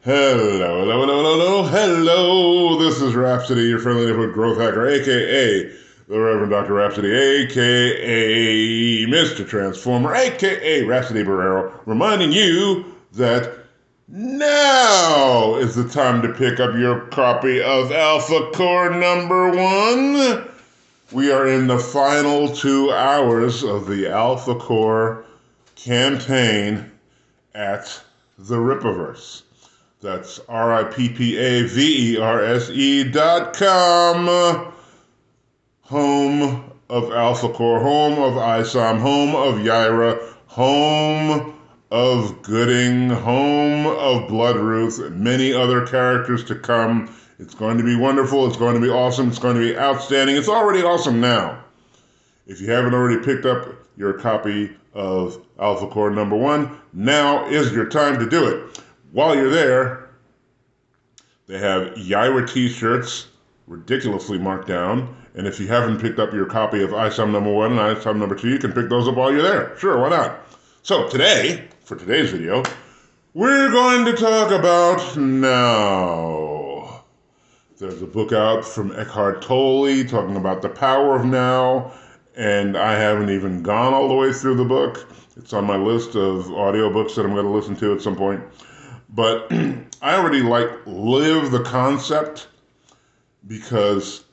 Hello. This is Rhapsody, your friendly neighborhood growth hacker, aka the Reverend Dr. Rhapsody, aka Mr. Transformer, aka Rhapsody Barrero, reminding you that now is the time to pick up your copy of Alpha Core #1. We are in the final 2 hours of the Alpha Core campaign at the Rippaverse. That's RIPPAVERSE.com. Home of Alpha Core, home of ISOM, home of Yaira, home of Gooding, home of Bloodruth, and many other characters to come. It's going to be wonderful. It's going to be awesome. It's going to be outstanding. It's already awesome now. If you haven't already picked up your copy of Alpha Core #1, now is your time to do it. While you're there, they have Yaira t-shirts, ridiculously marked down. And if you haven't picked up your copy of ISOM #1 and ISOM #2, you can pick those up while you're there. Sure, why not? So today, for today's video, we're going to talk about now. There's a book out from Eckhart Tolle talking about the power of now, and I haven't even gone all the way through the book. It's on my list of audiobooks that I'm going to listen to at some point. But I already live the concept because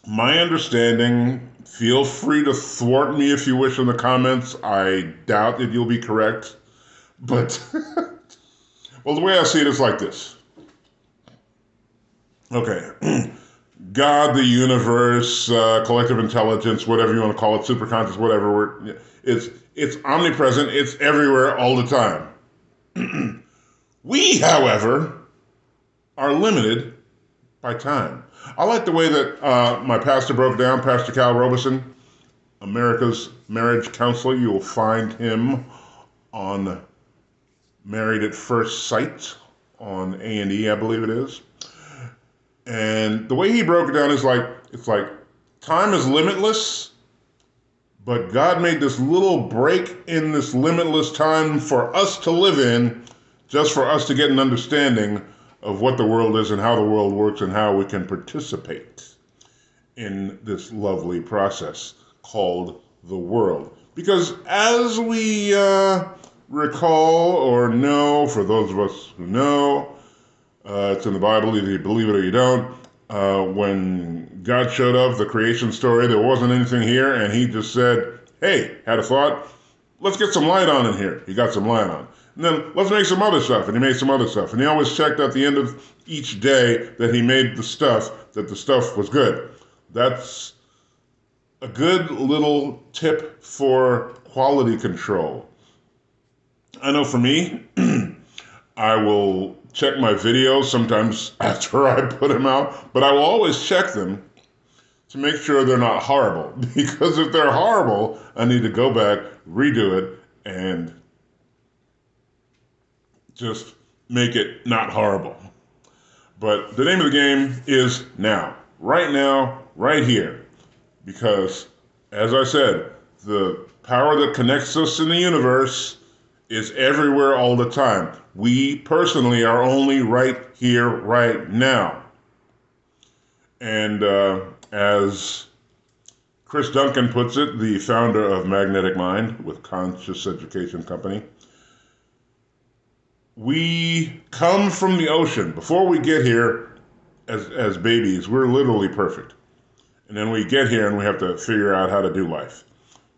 my understanding, feel free to thwart me if you wish in the comments. I doubt that you'll be correct. But, well, the way I see it is like this. Okay. God, the universe, collective intelligence, whatever you want to call it, superconscious, whatever. It's omnipresent. It's everywhere all the time. We, however, are limited by time. I like the way that my pastor broke down, Pastor Cal Robeson, America's marriage counselor. You will find him on Married at First Sight on A&E, I believe it is. And the way he broke it down is it's like time is limitless, but God made this little break in this limitless time for us to live in, just for us to get an understanding of what the world is and how the world works and how we can participate in this lovely process called the world. Because as we recall or know, for those of us who know, it's in the Bible, either you believe it or you don't, when God showed up, the creation story, there wasn't anything here, and he just said, hey, had a thought, let's get some light on in here. He got some light on. And then let's make some other stuff. And he made some other stuff. And he always checked at the end of each day that he made the stuff, that the stuff was good. That's a good little tip for quality control. I know for me, I will check my videos sometimes after I put them out, but I will always check them to make sure they're not horrible. Because if they're horrible, I need to go back, redo it, and just make it not horrible. But the name of the game is now. Right now, right here. Because, as I said, the power that connects us in the universe is everywhere all the time. We personally are only right here, right now. And as Chris Duncan puts it, the founder of Magnetic Mind with Conscious Education Company, we come from the ocean. Before we get here, as babies, we're literally perfect. And then we get here and we have to figure out how to do life.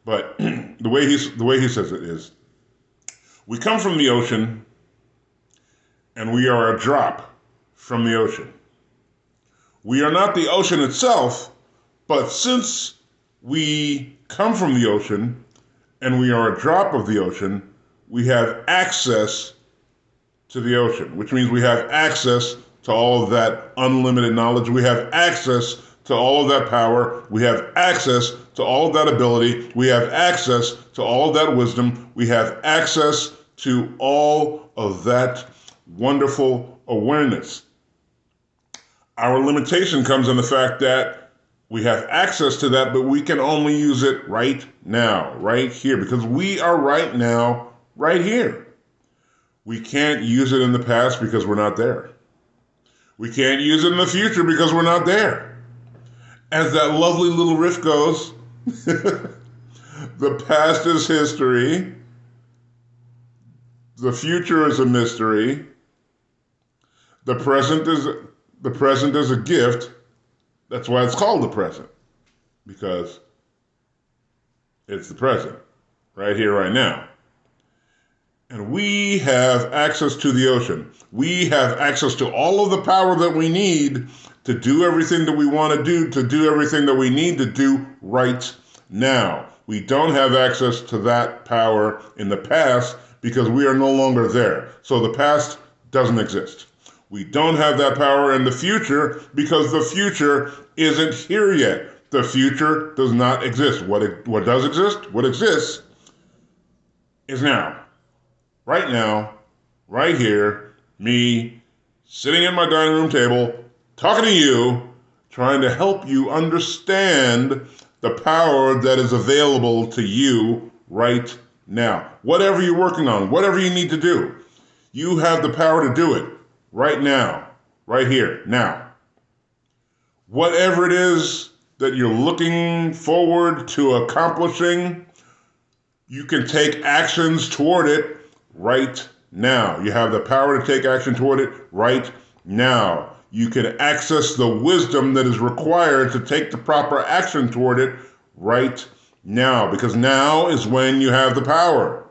But the way he says it is, we come from the ocean and we are a drop from the ocean. We are not the ocean itself, but since we come from the ocean and we are a drop of the ocean, we have access to the ocean, which means we have access to all of that unlimited knowledge. We have access to all of that power. We have access to all of that ability. We have access to all of that wisdom. We have access to all of that wonderful awareness. Our limitation comes in the fact that we have access to that, but we can only use it right now, right here, because we are right now, right here. We can't use it in the past because we're not there. We can't use it in the future because we're not there. As that lovely little riff goes, the past is history, the future is a mystery, the present is a gift. That's why it's called the present, because it's the present, right here, right now. And we have access to the ocean. We have access to all of the power that we need to do everything that we want to do everything that we need to do right now. We don't have access to that power in the past because we are no longer there. So the past doesn't exist. We don't have that power in the future because the future isn't here yet. The future does not exist. What does exist? What exists is now. Right now, right here, me sitting at my dining room table, talking to you, trying to help you understand the power that is available to you right now. Whatever you're working on, whatever you need to do, you have the power to do it right now, right here, now. Whatever it is that you're looking forward to accomplishing, you can take actions toward it right now. You have the power to take action toward it right now. You can access the wisdom that is required to take the proper action toward it right now, because now is when you have the power.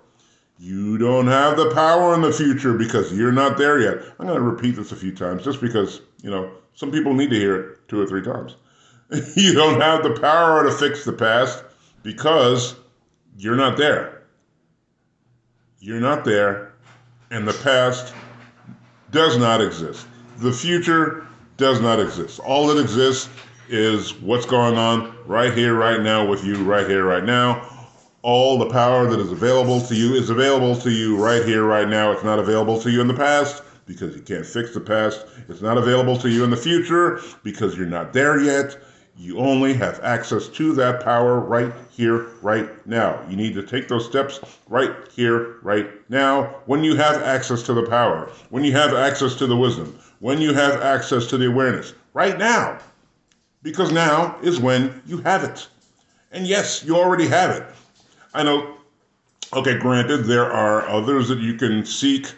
You don't have the power in the future because you're not there yet. I'm going to repeat this a few times just because, some people need to hear it 2 or 3 times. You don't have the power to fix the past because you're not there. You're not there, and the past does not exist. The future does not exist. All that exists is what's going on right here, right now with you, right here, right now. All the power that is available to you is available to you right here, right now. It's not available to you in the past because you can't fix the past. It's not available to you in the future because you're not there yet. You only have access to that power right here, right now. You need to take those steps right here, right now. When you have access to the power, when you have access to the wisdom, when you have access to the awareness, right now. Because now is when you have it. And yes, you already have it. I know, okay, granted, there are others that you can seek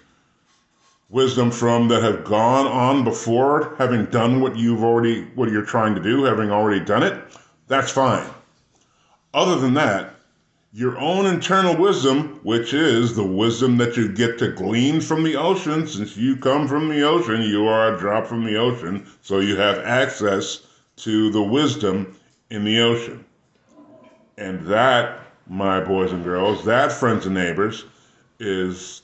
wisdom from that have gone on before, having done what you're trying to do, having already done it. That's fine. Other than that, your own internal wisdom, which is the wisdom that you get to glean from the ocean, since you come from the ocean, you are a drop from the ocean, so you have access to the wisdom in the ocean. And that, my boys and girls, that, friends and neighbors, is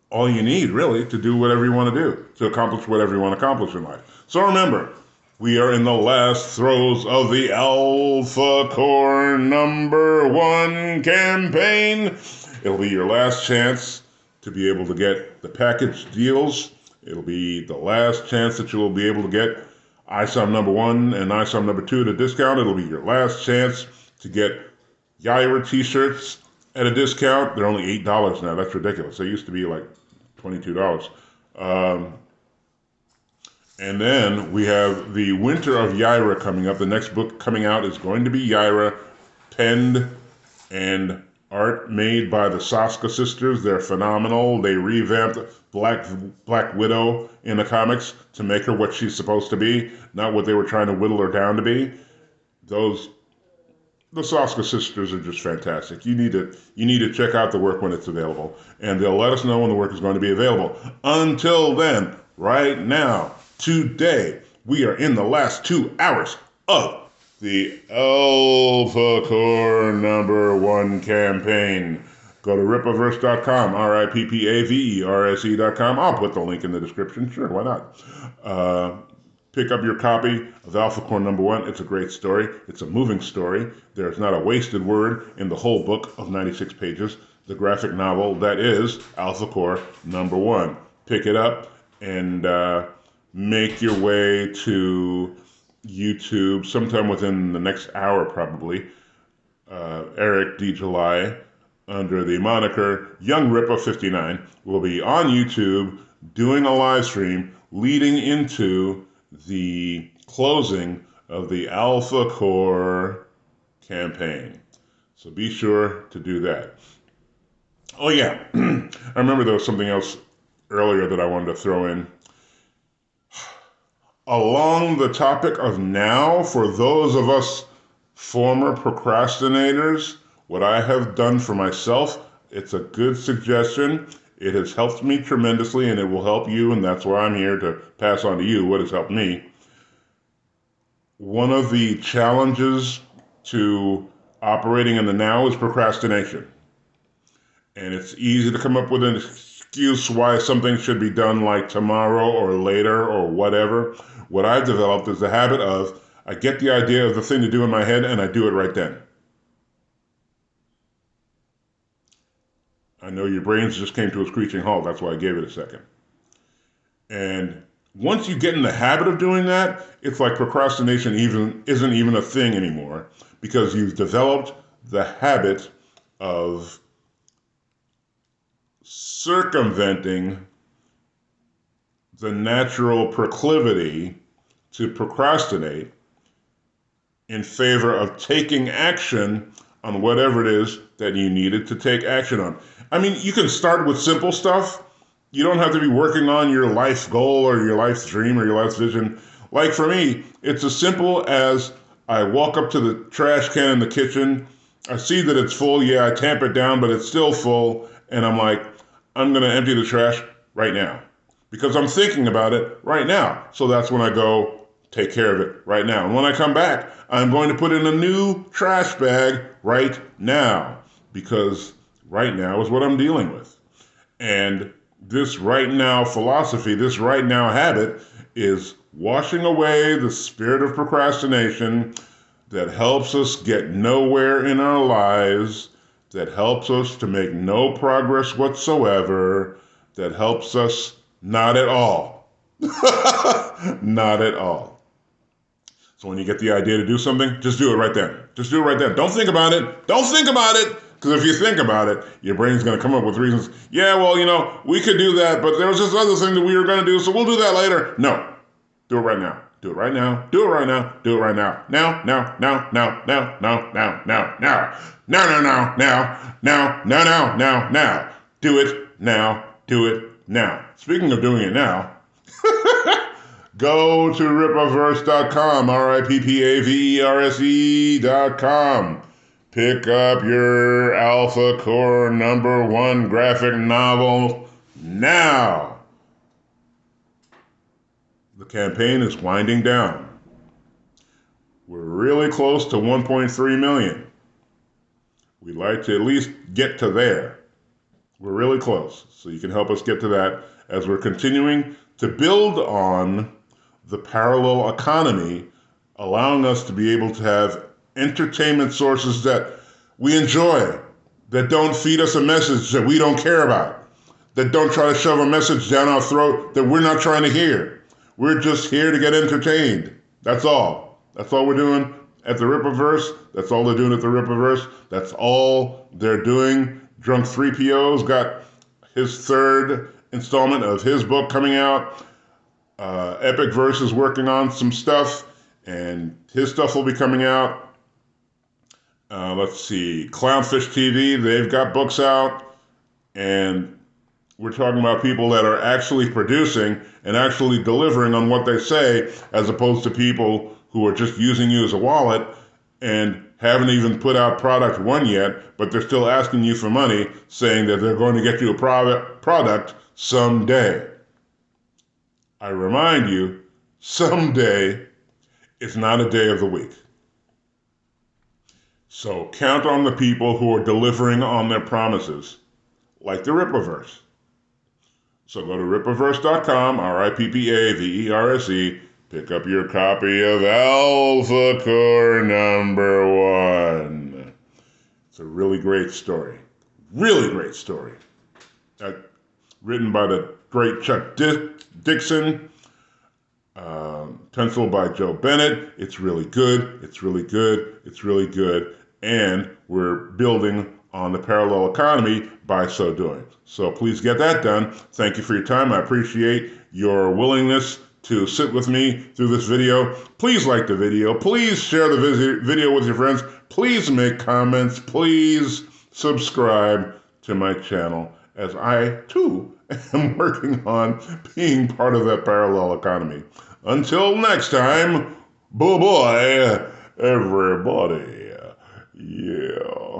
all you need, really, to do whatever you want to do, to accomplish whatever you want to accomplish in life. So remember, we are in the last throes of the Alpha Core #1 campaign. It'll be your last chance to be able to get the package deals. It'll be the last chance that you will be able to get ISOM #1 and ISOM #2 at a discount. It'll be your last chance to get Yaira t-shirts at a discount. They're only $8 now. That's ridiculous. They used to be like $22. And then we have the Winter of Yaira coming up. The next book coming out is going to be Yaira, penned and art made by the Soska sisters. They're phenomenal. They revamped Black Widow in the comics to make her what she's supposed to be, not what they were trying to whittle her down to be. The Soska sisters are just fantastic. You need to check out the work when it's available, and they'll let us know when the work is going to be available. Until then, right now, today, we are in the last 2 hours of the Alpha Core #1 campaign. Go to rippaverse.com, RIPPAVERSE.com. I'll put the link in the description. Sure, why not? Pick up your copy of Alpha Core #1. It's a great story. It's a moving story. There's not a wasted word in the whole book of 96 pages. The graphic novel that is Alpha Core #1. Pick it up and make your way to YouTube sometime within the next hour, probably. Eric D. July under the moniker Young Ripper 59, will be on YouTube doing a live stream leading into the closing of the Alpha Core campaign. So be sure to do that. Oh yeah, I remember there was something else earlier that I wanted to throw in. Along the topic of now, for those of us former procrastinators, what I have done for myself, it's a good suggestion. It has helped me tremendously, and it will help you, and that's why I'm here to pass on to you what has helped me. One of the challenges to operating in the now is procrastination. And it's easy to come up with an excuse why something should be done like tomorrow or later or whatever. What I've developed is the habit of I get the idea of the thing to do in my head and I do it right then. I know your brains just came to a screeching halt. That's why I gave it a second. And once you get in the habit of doing that, it's like procrastination isn't even a thing anymore because you've developed the habit of circumventing the natural proclivity to procrastinate in favor of taking action on whatever it is that you needed to take action on. I mean, you can start with simple stuff. You don't have to be working on your life goal or your life's dream or your life's vision. Like for me, it's as simple as I walk up to the trash can in the kitchen. I see that it's full. Yeah, I tamp it down, but it's still full. And I'm like, I'm going to empty the trash right now because I'm thinking about it right now. So that's when I go take care of it right now. And when I come back, I'm going to put in a new trash bag right now because right now is what I'm dealing with. And this right now philosophy, this right now habit is washing away the spirit of procrastination that helps us get nowhere in our lives, that helps us to make no progress whatsoever, that helps us not at all. Not at all. So when you get the idea to do something, just do it right then. Just do it right then. Don't think about it. Don't think about it. Because if you think about it, your brain's going to come up with reasons. Yeah, well, we could do that, but there was this other thing that we were going to do, so we'll do that later. No. Do it right now. Do it right now. Do it right now. Do it right now. Now, now, now, now, now, now, now, now, now. Now, now, now, now, now, now, now, now, now. Do it now. Do it now. Speaking of doing it now, go to rippaverse.com, RIPPAVERSE.com. Pick up your Alpha Core #1 graphic novel now. The campaign is winding down. We're really close to 1.3 million. We'd like to at least get to there. We're really close. So you can help us get to that as we're continuing to build on the parallel economy, allowing us to be able to have entertainment sources that we enjoy, that don't feed us a message that we don't care about, that don't try to shove a message down our throat that we're not trying to hear. We're just here to get entertained. That's all. That's all we're doing at the Rippaverse. That's all they're doing at the Rippaverse. That's all they're doing. Drunk 3PO's got his third installment of his book coming out. Epic Verse is working on some stuff, and his stuff will be coming out. Let's see, Clownfish TV, they've got books out, and we're talking about people that are actually producing and actually delivering on what they say, as opposed to people who are just using you as a wallet and haven't even put out product one yet, but they're still asking you for money, saying that they're going to get you a product someday. I remind you, someday is not a day of the week. So count on the people who are delivering on their promises, like the Rippaverse. So go to rippaverse.com, RIPPAVERSE, pick up your copy of Alpha Core #1. It's a really great story. Really great story. Written by the great Chuck Dixon, penciled by Joe Bennett. It's really good. It's really good. It's really good. And we're building on the parallel economy by so doing. So please get that done. Thank you for your time. I appreciate your willingness to sit with me through this video. Please like the video. Please share the video with your friends. Please make comments. Please subscribe to my channel, as I too am working on being part of that parallel economy. Until next time, bye-bye, everybody. Yeah.